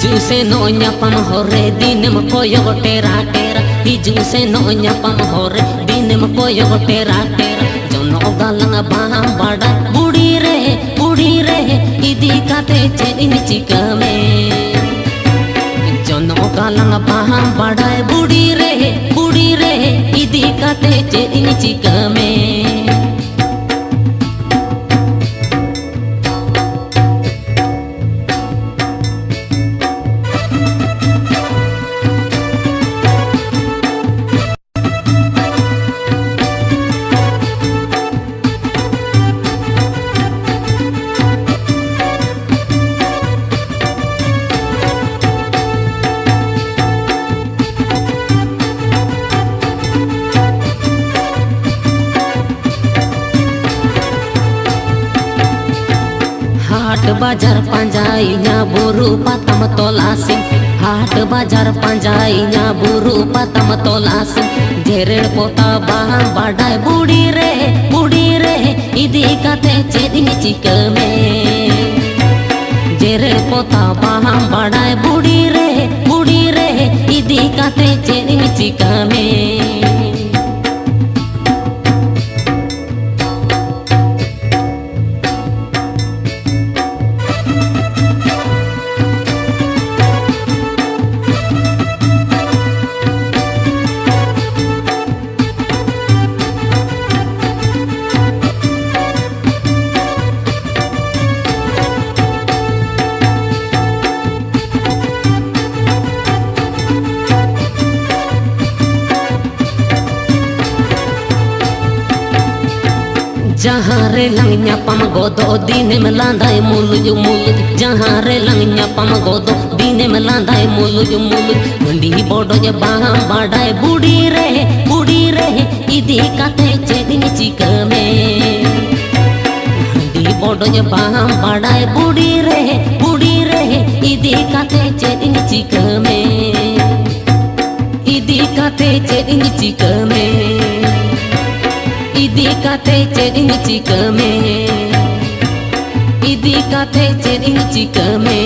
Hiju se no nyapam hore dinem koyo tera tera. Hiju se no nyapam hore dinem koyo tera tera. Jono galang baham bada budi re idi kate chedin chikame. Jono galang baham bada budi re idi kate chedin chikame. हाट बाजार पंजाइया बुरु पतम तोलासी हाट बाजार पंजाइया बुरु पतम तोलासी जेरेड़ पोता बाहम बाडाय बुड़ी रे इदी कते चेदिन चिकमे जेरेड़ पोता बाहम बाडाय बुड़ी रे इदी कते चेदिन चिकमे जहाँ रे लंग न्यापम गोदो दीने में लांदाए मुलुज जहाँ रे लंग न्यापम गोदो दीने में लांदाए मुलुज मंडी बोडो जे बाहम बाडाए बुड़ी रे इदी काते चेदिन चिकमे मंडी बोडो जे बाहम बाडाए बुड़ी रे इदी काते चेदिन चिकमे इदी काते चेदिन चिकमे इदी कते चेदिन चिकमे इदी कते चेदिन चिकमे।